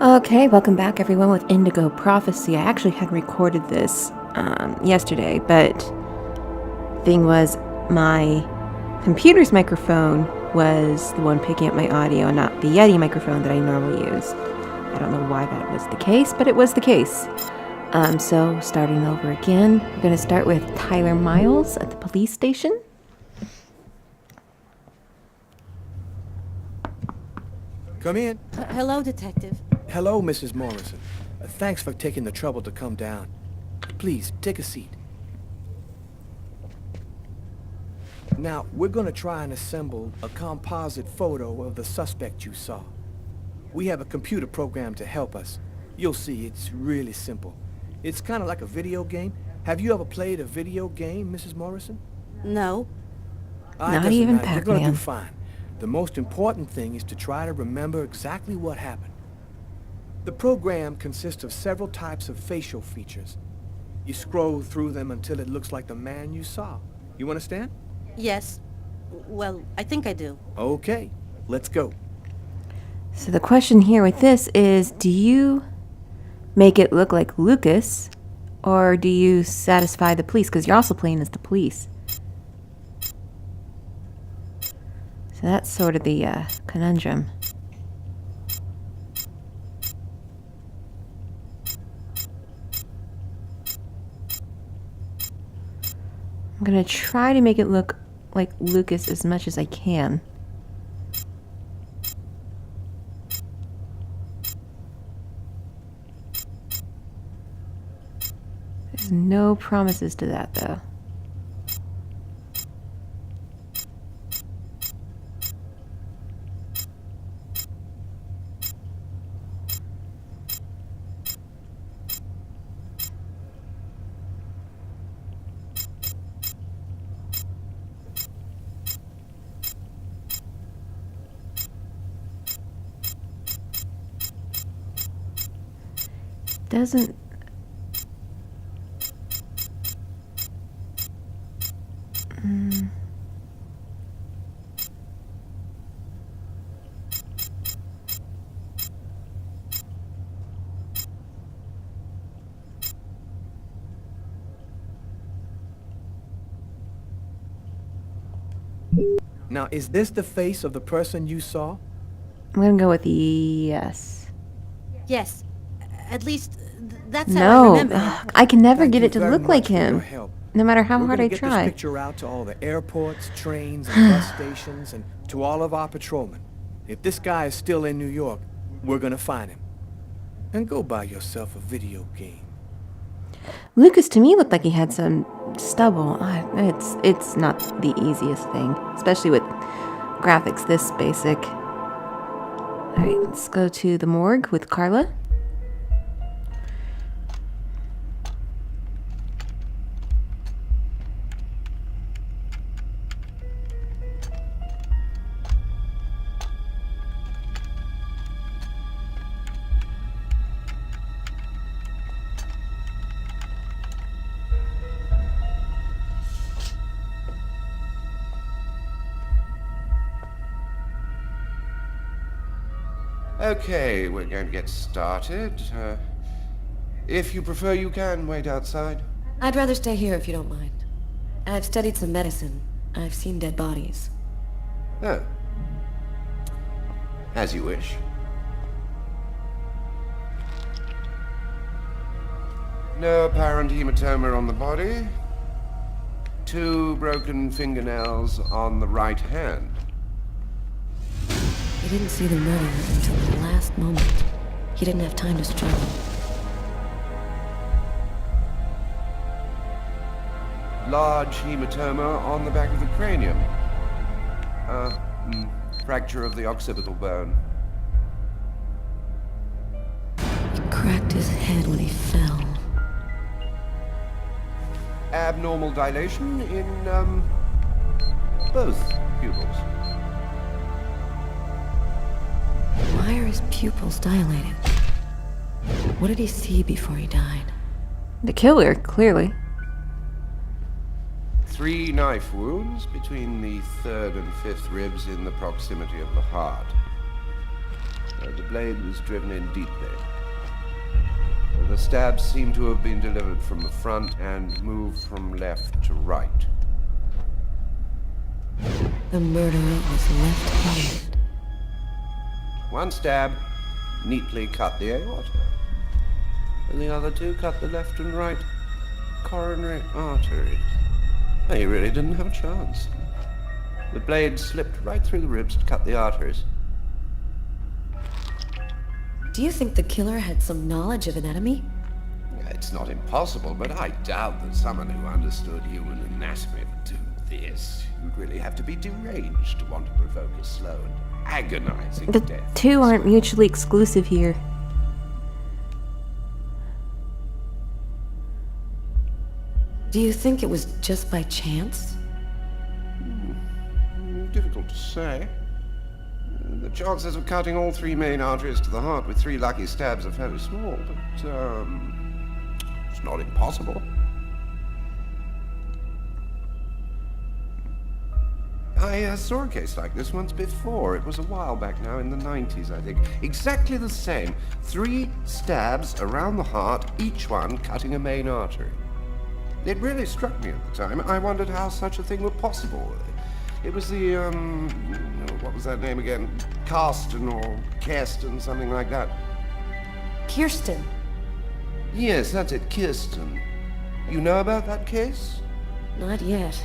Okay, welcome back everyone with Indigo Prophecy. I actually had recorded this yesterday, but thing was my computer's microphone was the one picking up my audio and not the Yeti microphone that I normally use. I don't know why that was the case, but it was the case. So starting over again, we're going to start with Tyler Miles at the police station. Come in. Hello, Detective. Hello, Mrs. Morrison. Thanks for taking the trouble to come down. Please, take a seat. Now, we're going to try and assemble a composite photo of the suspect you saw. We have a computer program to help us. You'll see, it's really simple. It's kind of like a video game. Have you ever played a video game, Mrs. Morrison? No. Not even You're going to Pac-Man. do fine. The most important thing is to try to remember exactly what happened. The program consists of several types of facial features. You scroll through them until it looks like the man you saw. You understand? Yes. Well, I think I do. Okay, let's go. So the question here with this is, do you make it look like Lucas, or do you satisfy the police? Because you're also playing as the police. So that's sort of the conundrum. I'm going to try to make it look like Lucas as much as I can. There's no promises to that, though. Doesn't... Now, is this the face of the person you saw? I'm going to go with yes. Yes. At least, that's how I No, remember it. ugh, I can never Thank get you it to very look like much for your him, help. no matter how We're hard gonna I get try. this picture out to all the airports, trains, and bus stations, and to all of our patrolmen. If this guy is still in New York, we're gonna find him. And go buy yourself a video game. Lucas to me looked like he had some stubble. It's not the easiest thing, especially with graphics this basic. All right, let's go to the morgue with Carla. Okay, we're going to get started. If you prefer, you can wait outside. I'd rather stay here if you don't mind. I've studied some medicine. I've seen dead bodies. Oh. As you wish. No apparent hematoma on the body. 2 broken fingernails on the right hand. He didn't see the murderer until the last moment. He didn't have time to struggle. Large hematoma on the back of the cranium. Fracture of the occipital bone. He cracked his head when he fell. Abnormal dilation in, both pupils. Why are his pupils dilated? What did he see before he died? The killer, clearly. 3 knife wounds between the 3rd and 5th ribs in the proximity of the heart. The blade was driven in deeply. The stabs seem to have been delivered from the front and moved from left to right. The murderer was left-handed. One stab neatly cut the aorta, and the other two cut the left and right coronary arteries. He really didn't have a chance. The blade slipped right through the ribs to cut the arteries. Do you think the killer had some knowledge of anatomy? It's not impossible, but I doubt that someone who understood human anatomy would do this. You'd really have to be deranged to want to provoke a slow and agonizing The death. two aren't mutually exclusive here. Do you think it was just by chance? Difficult to say. The chances of cutting all three main arteries to the heart with 3 lucky stabs are fairly small, but, it's not impossible. I saw a case like this once before. It was a while back now, in the 90s, I think. Exactly the same. 3 stabs around the heart, each one cutting a main artery. It really struck me at the time. I wondered how such a thing were possible. It was the, what was that name again? Karsten or Kirsten, something like that. Kirsten. Yes, that's it, Kirsten. You know about that case? Not yet.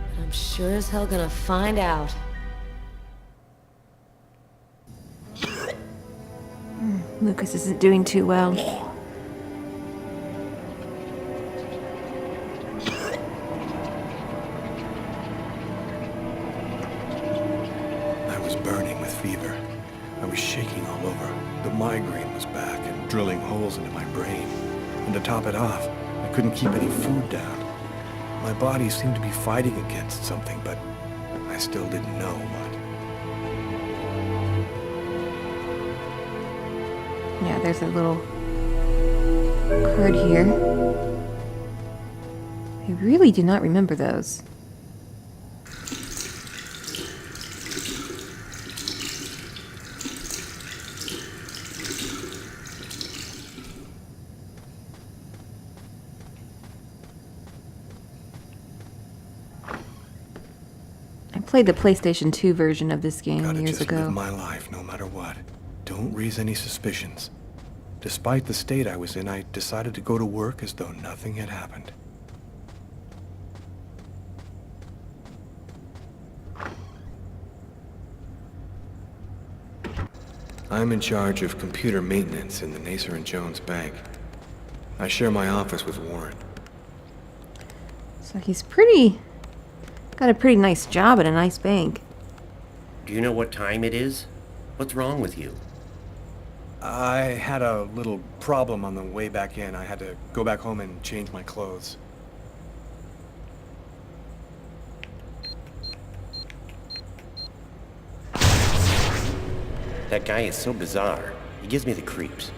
But I'm sure as hell gonna find out. Lucas isn't doing too well. Burning with fever. I was shaking all over. The migraine was back and drilling holes into my brain. And to top it off, I couldn't keep any food down. My body seemed to be fighting against something, but I still didn't know what. Yeah, there's a little card here. I really do not remember those. Played the PlayStation 2 version of this game Gotta years just ago. live my life no matter what. Don't raise any suspicions. Despite the state I was in, I decided to go to work as though nothing had happened. I'm in charge of computer maintenance in the Nacer and Jones Bank. I share my office with Warren. So he's got a pretty nice job at a nice bank. Do you know what time it is? What's wrong with you? I had a little problem on the way back in. I had to go back home and change my clothes. That guy is so bizarre. He gives me the creeps.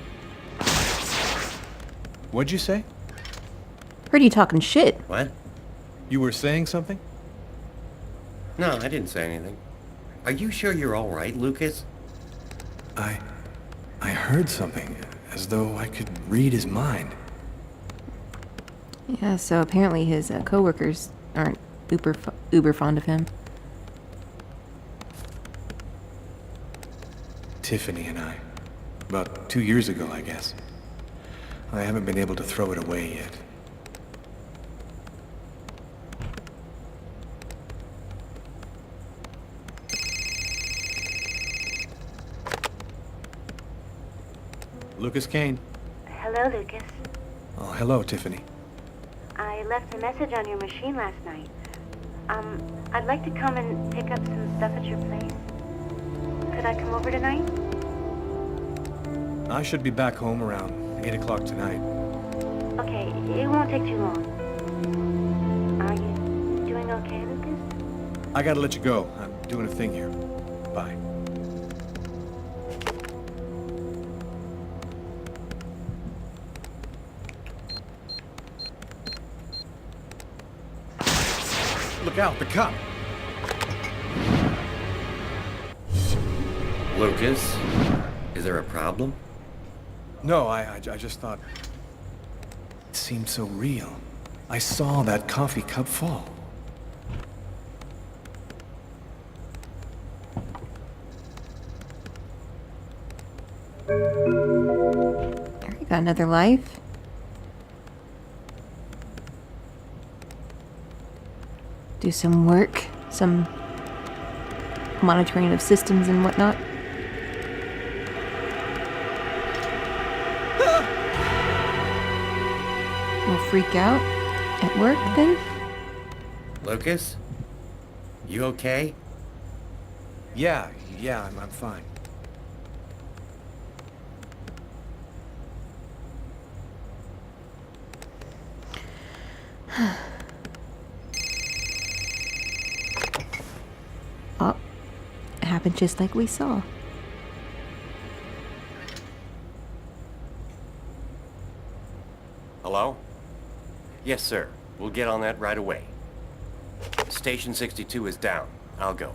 What'd you say? Heard you talking shit. What? You were saying something? No, I didn't say anything. Are you sure you're all right, Lucas? I heard something, as though I could read his mind. Yeah, so apparently his coworkers aren't uber fond of him. Tiffany and I. About 2 years ago, I guess. I haven't been able to throw it away yet. Lucas Kane. Hello, Lucas. Oh, hello, Tiffany. I left a message on your machine last night. I'd like to come and pick up some stuff at your place. Could I come over tonight? I should be back home around 8 o'clock tonight. Okay, it won't take too long. Are you doing okay, Lucas? I gotta let you go. I'm doing a thing here. Bye. Look out, the cop! Lucas? Is there a problem? No, I just thought... It seemed so real. I saw that coffee cup fall. There, you got another life. Do some work, some monitoring of systems and whatnot. We'll freak out at work then? Lucas? You okay? Yeah, I'm fine. Oh, it happened just like we saw. Hello? Yes, sir. We'll get on that right away. Station 62 is down. I'll go.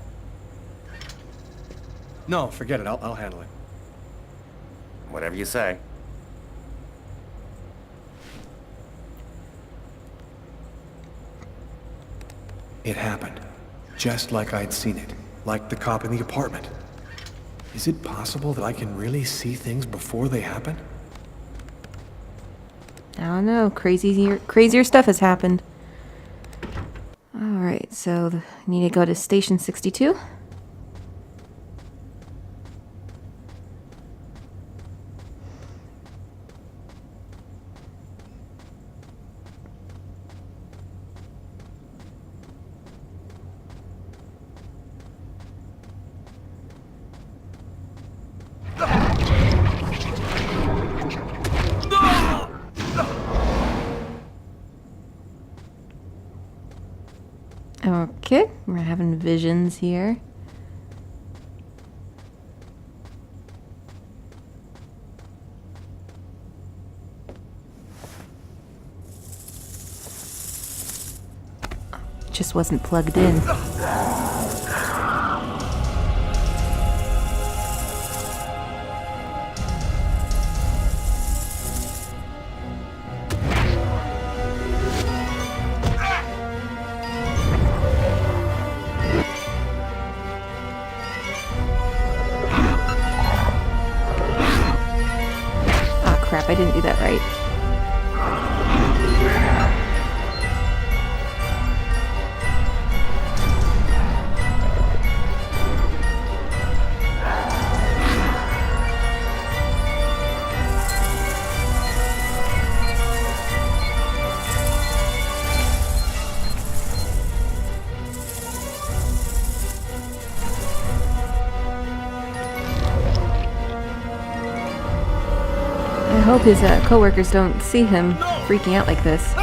No, forget it. I'll handle it. Whatever you say. It happened. Just like I'd seen it. Like the cop in the apartment. Is it possible that I can really see things before they happen? I don't know. Crazier stuff has happened. Alright, so need to go to Station 62. Okay, we're having visions here. Just wasn't plugged in. Crap, I didn't do that right. I hope his coworkers don't see him freaking out like this.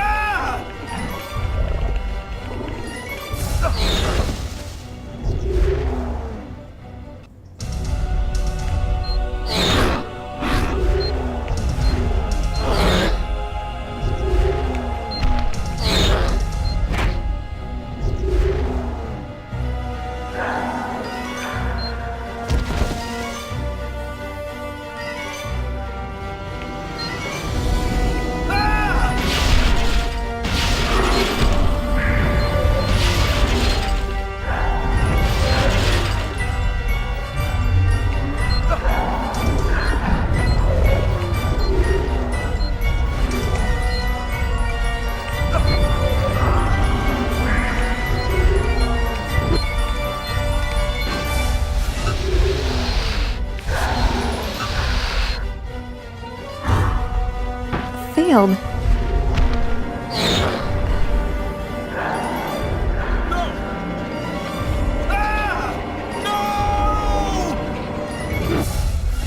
Failed.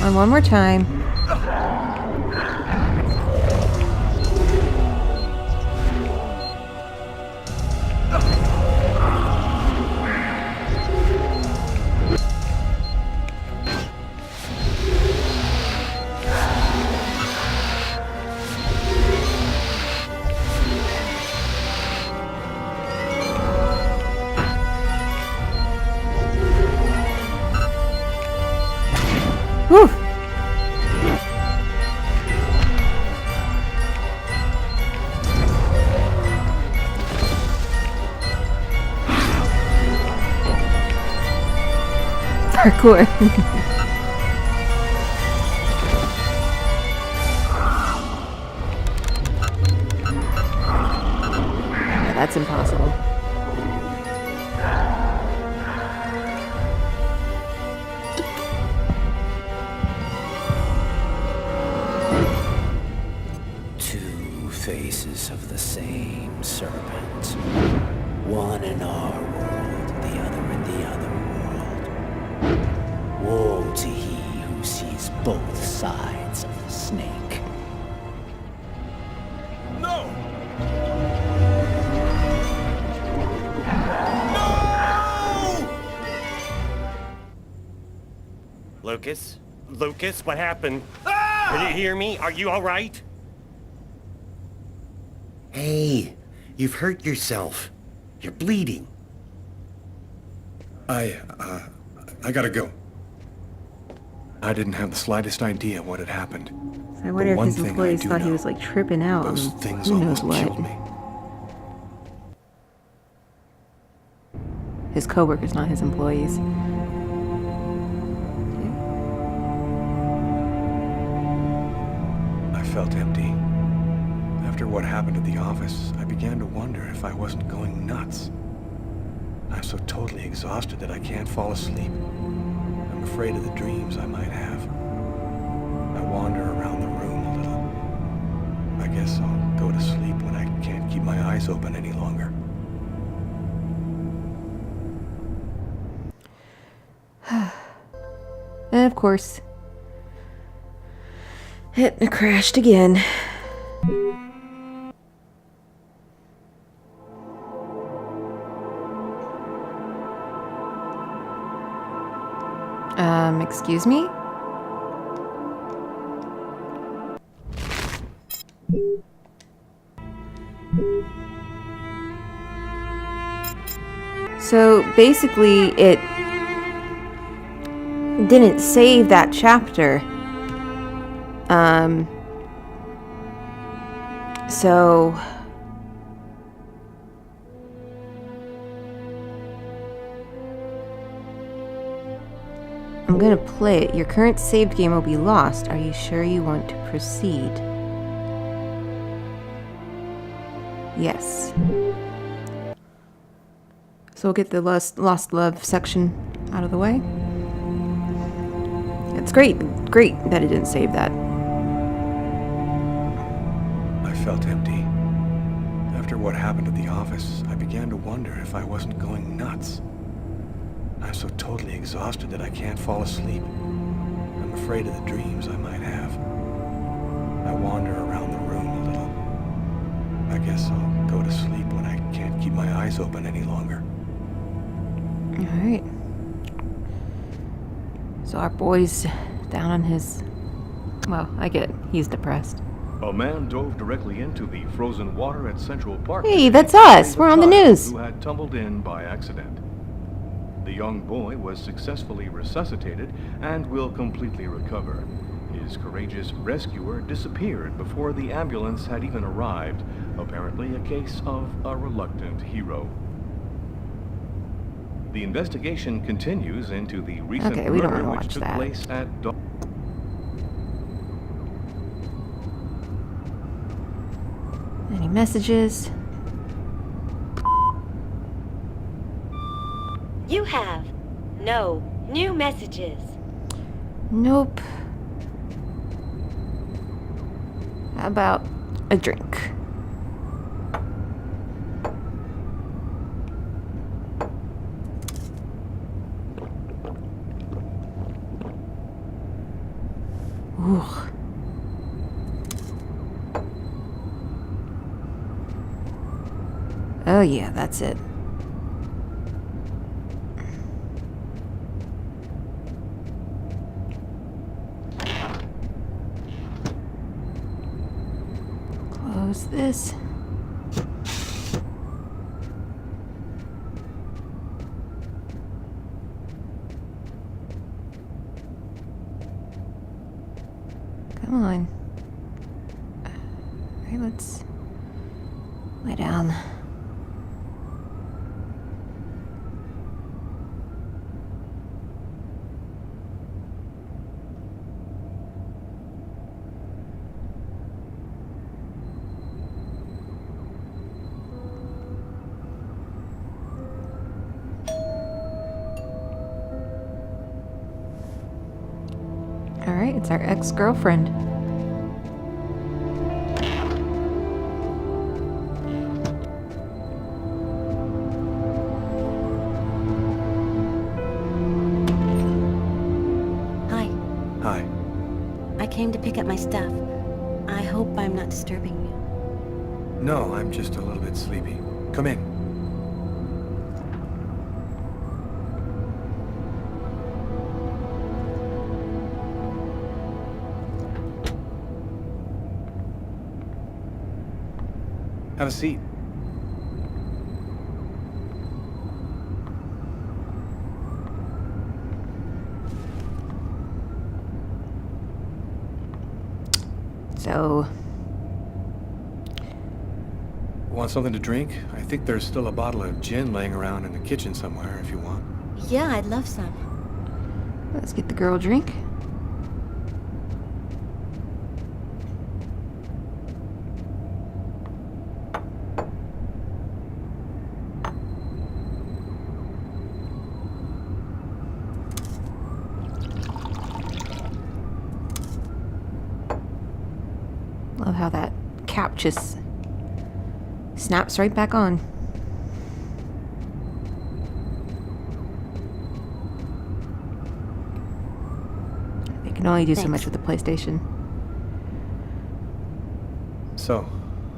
And one more time. Whew. parkour. Yeah, that's impossible. Two faces of the same serpent. One in our world, the other in the other world. Woe to he who sees both sides of the snake. No! Lucas? Lucas, what happened? Did you hear me? Are you all right? Hey, you've hurt yourself. You're bleeding. I gotta go. I didn't have the slightest idea what had happened. I wonder if one his thing I employees do thought he know, was like tripping out. Those and things who knows almost what. killed me. His coworkers, not his employees. I felt empty. After what happened at the office, I began to wonder if I wasn't going nuts. I'm so totally exhausted that I can't fall asleep. I'm afraid of the dreams I might have. I wander around the room a little. I guess I'll go to sleep when I can't keep my eyes open any longer. And of course, it crashed again. Excuse me? So basically, it didn't save that chapter. So I'm gonna play it. Your current saved game will be lost. Are you sure you want to proceed? Yes. So we'll get the lost love section out of the way. It's great that it didn't save that. I felt empty. After what happened at the office, I began to wonder if I wasn't going nuts. I'm so totally exhausted that I can't fall asleep. I'm afraid of the dreams I might have. I wander around the room a little. I guess I'll go to sleep when I can't keep my eyes open any longer. Alright. So our boy's down on his... Well, I get it. He's depressed. A man dove directly into the frozen water at Central Park. Hey, today, that's us. saving We're a on the child news. Who had tumbled in by accident. The young boy was successfully resuscitated and will completely recover. His courageous rescuer disappeared before the ambulance had even arrived, apparently a case of a reluctant hero. The investigation continues into the recent Okay, we don't murder wanna which watch took that. place at Any messages? You have no new messages. Nope. How about a drink? Ooh. Oh yeah, that's it. Close this. Come on. Okay, let's lay down. Alright, it's our ex-girlfriend. Hi. Hi. I came to pick up my stuff. I hope I'm not disturbing you. No, I'm just a little bit sleepy. Come in. Have a seat. So, Want something to drink? I think there's still a bottle of gin laying around in the kitchen somewhere if you want. Yeah, I'd love some. let's get the girl a drink. Love how that cap just snaps right back on. They can only do so much with the PlayStation. So,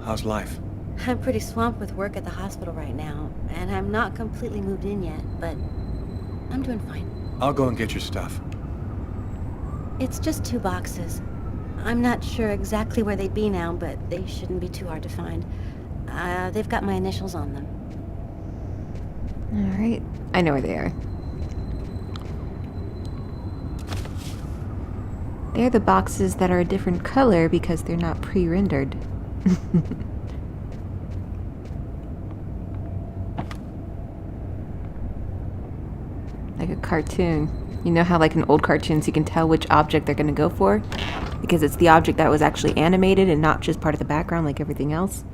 how's life? I'm pretty swamped with work at the hospital right now, and I'm not completely moved in yet, but I'm doing fine. I'll go and get your stuff. It's just 2 boxes. I'm not sure exactly where they'd be now, but they shouldn't be too hard to find. They've got my initials on them. Alright, I know where they are. They're the boxes that are a different color because they're not pre-rendered. Like a cartoon. You know how like in old cartoons you can tell which object they're going to go for? Because it's the object that was actually animated and not just part of the background like everything else.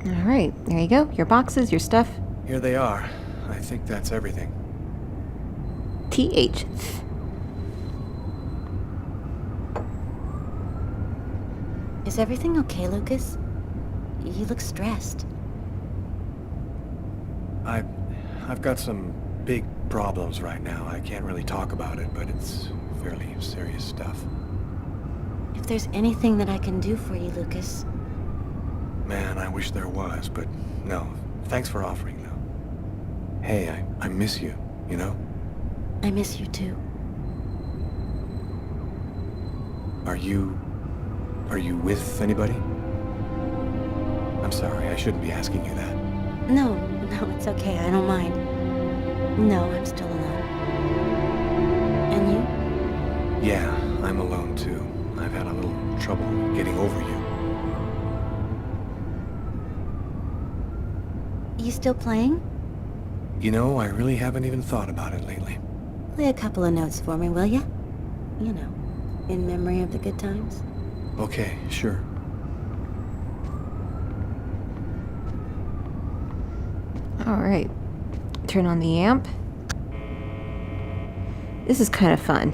Alright, there you go. Your boxes, your stuff. Here they are. I think that's everything. TH. Is everything okay, Lucas? You look stressed. I've got some big problems right now. I can't really talk about it, but it's fairly serious stuff. If there's anything that I can do for you, Lucas. Man, I wish there was, but no. Thanks for offering, though. Hey, I miss you, you know? I miss you too. Are you with anybody? I'm sorry, I shouldn't be asking you that. No, it's okay. I don't mind. No, I'm still alone. And you? Yeah, I'm alone too. I've had a little trouble getting over you. You still playing? You know, I really haven't even thought about it lately. Play a couple of notes for me, will ya? You know, in memory of the good times. Okay, sure. Alright. Turn on the amp. This is kind of fun.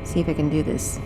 See if I can do this.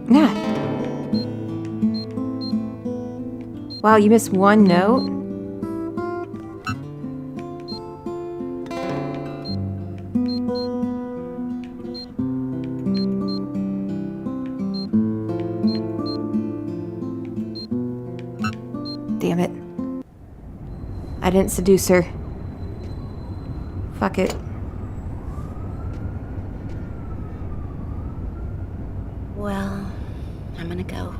Yeah. Wow, you missed one note? Damn it. I didn't seduce her. Fuck it. Well, I'm gonna go.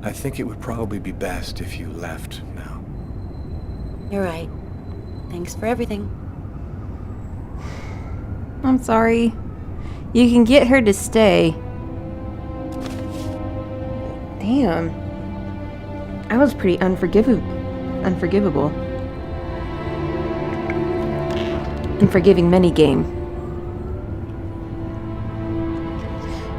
I think it would probably be best if you left now. You're right. Thanks for everything. I'm sorry. You can get her to stay. Damn. I was pretty unforgivable. Unforgiving many game.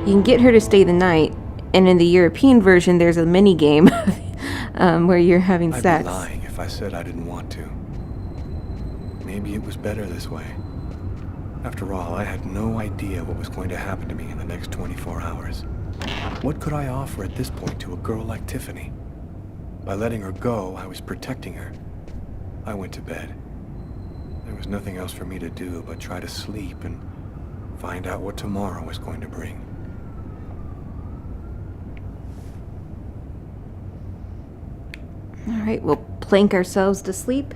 You can get her to stay the night, and in the European version, there's a mini game where you're having I'd sex. be lying if I said I didn't want to. Maybe it was better this way. After all, I had no idea what was going to happen to me in the next 24 hours. What could I offer at this point to a girl like Tiffany? By letting her go, I was protecting her. I went to bed. There was nothing else for me to do but try to sleep and find out what tomorrow was going to bring. Alright, we'll plank ourselves to sleep.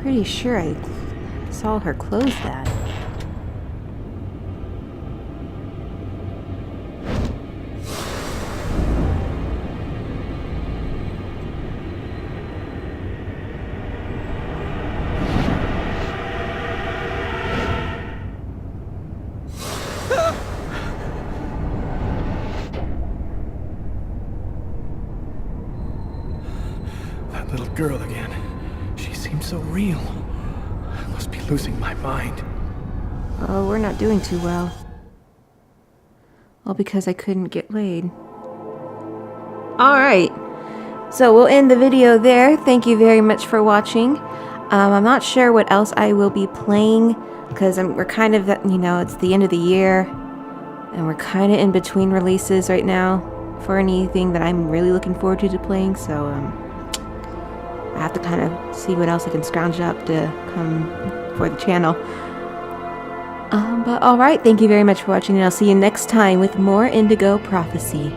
Pretty sure I saw her close that. That little girl again. She seems so real. I must be losing my mind. Oh, we're not doing too well. All because I couldn't get laid. Alright. So we'll end the video there. Thank you very much for watching. I'm not sure what else I will be playing because we're kind of, it's the end of the year and we're kind of in between releases right now for anything that I'm really looking forward to playing. So I have to kind of see what else I can scrounge up to come for the channel. But alright, thank you very much for watching, and I'll see you next time with more Indigo Prophecy.